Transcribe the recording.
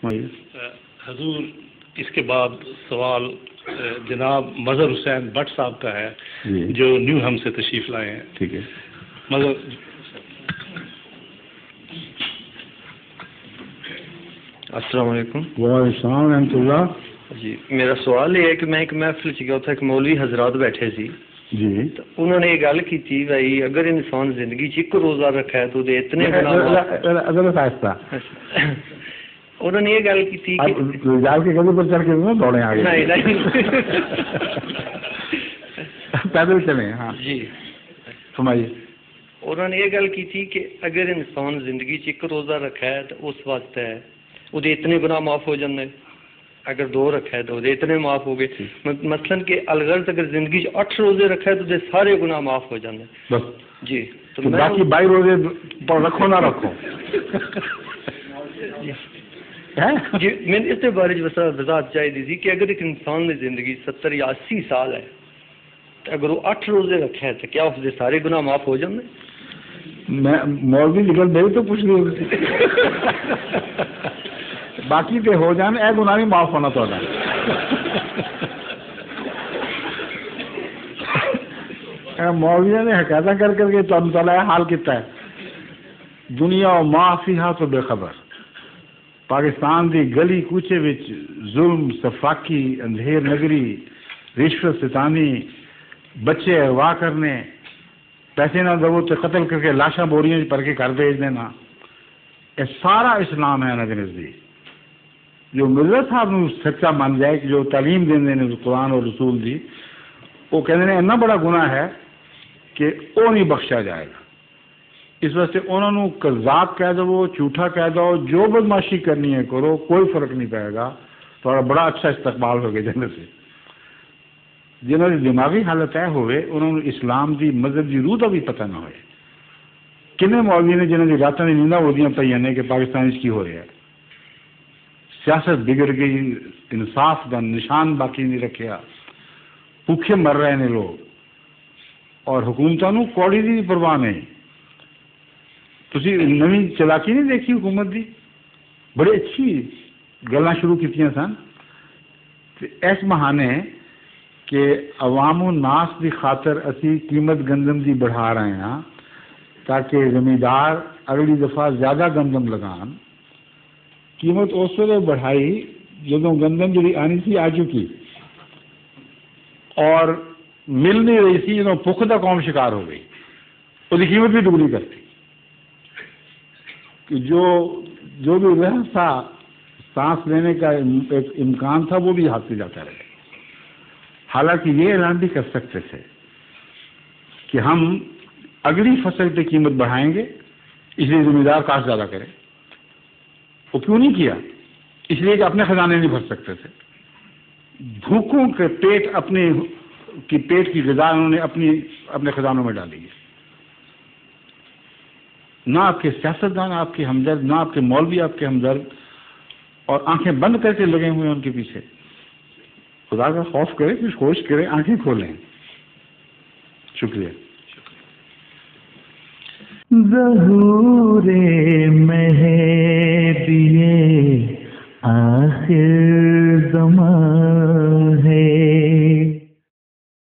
حضور اس کے بعد سوال جناب مظہر حسین بٹ صاحب کا ہے جو نیو ہم سے تشریف لائے ہیں. ٹھیک ہے. مظہر. السلام علیکم. وعلیکم السلام ورحمۃ اللہ. جی میرا سوال یہ ہے کہ میں ایک محفل چ گیا تھا, ایک مولوی حضرات بیٹھے سی جی تو انہوں نے یہ گل کی تھی بھائی اگر انسان زندگی چ ایک روزہ رکھا ہے تو اتنے انہوں نے یہ گل کی تھی کے گدے پر چڑھ کے دوڑے آگے نہیں پیدل چلے. ہاں جی فرمائیے. انہوں نے یہ گل کی تھی کہ اگر انسان زندگی چ ایک روزہ رکھا ہے تو اس واسطے ہے وہ اتنے گناہ معاف ہو جاندے, اگر 2 رکھا ہے تو اتنے معاف ہو گئے. مثلاً کہ الغرض اگر زندگی 8 روزے رکھا ہے تو سارے گناہ معاف ہو جاندے. بس جی تو باقی 22 روزے پر رکھو نہ رکھو. جی میں اس کے بارے میں وضاحت چاہیے تھی کہ اگر ایک انسان کی زندگی 70 یا 80 سال ہے تو اگر وہ 8 روزے رکھا ہے تو کیا اس کے سارے گناہ معاف ہو جاندے؟ میں مولوی نکل دے تو پوچھ لی باقی تے ہو جان اے گناہ نہیں معاف ہونا تو مولویوں نے حکایت کر کر کے تم تعالیٰ حال کیتا ہے. دنیا و معافیہ تو بے خبر. پاکستان دی گلی کوچے وچ ظلم, سفاکی, اندھیر نگری, رشوت ستانی, بچے اغوا کرنے, پیسے نہ دو تو قتل کر کے لاشاں بوریاں پر کے گھر بھیج دینا, یہ سارا اسلام ہے نظر نزدیک. جو ملت صاحب نو سچا مان جائے کہ جو تعلیم دیندے نے قرآن اور رسول دی, وہ کہتے ہیں اتنا بڑا گناہ ہے کہ وہ نہیں بخشا جائے گا. اس واسطے انہوں نے کذاب کہہ دو, جھوٹا کہہ دو, جو بدماشی کرنی ہے کرو, کوئی فرق نہیں پائے گا. تو بڑا اچھا استقبال ہو گیا جنت سے. جنہوں نے دماغی حالت ہے ہوئے انہوں نے اسلام دی مذہب دی روح کا بھی پتہ نہ ہوئے. کنے مولوی نے جنہوں نے راتوں نے نیندہ ہو دیا پہ کہ پاکستان اس کی ہو رہا ہے. سیاست بگڑ گئی, انصاف کا نشان باقی نہیں رکھا, بھوکے مر رہے ہیں لوگ, اور حکومتوں کوڑی کی پرواہ نہیں. تسی نویں چلاکی نہیں دیکھی حکومت دی, بڑی اچھی گلاں شروع کیتیاں سن اس بہانے کہ عوام الناس دی خاطر اسی قیمت گندم دی بڑھا رہے ہیں تاکہ زمیندار اگلی دفعہ زیادہ گندم لگان. قیمت اس ویلے بڑھائی جدوں گندم جی آنی سی آ چکی اور مل نہیں رہی سی, جدوں پختہ قوم شکار ہو گئی وہ قیمت بھی دگنی کرتی. جو بھی رہ تھا سانس لینے کا ایک امکان تھا وہ بھی ہاتھ سے جاتا رہے. حالانکہ یہ اعلان بھی کر سکتے تھے کہ ہم اگلی فصل پہ قیمت بڑھائیں گے, اس لیے زمیندار کاشت زیادہ کرے. وہ کیوں نہیں کیا؟ اس لیے کہ اپنے خزانے نہیں بھر سکتے تھے. بھوکوں کے پیٹ کی غذا انہوں نے اپنے خزانوں میں ڈالی ہے. نہ آپ کے سیاستدان آپ کے ہمدرد, نہ آپ کے مولوی آپ کے ہمدرد, اور آنکھیں بند کر کے لگے ہوئے ہیں ان کے پیچھے. خدا کا خوف کرے, کچھ کوشش کرے, آنکھیں کھولیں. شکریہ. ظہور مہدی آخر زمان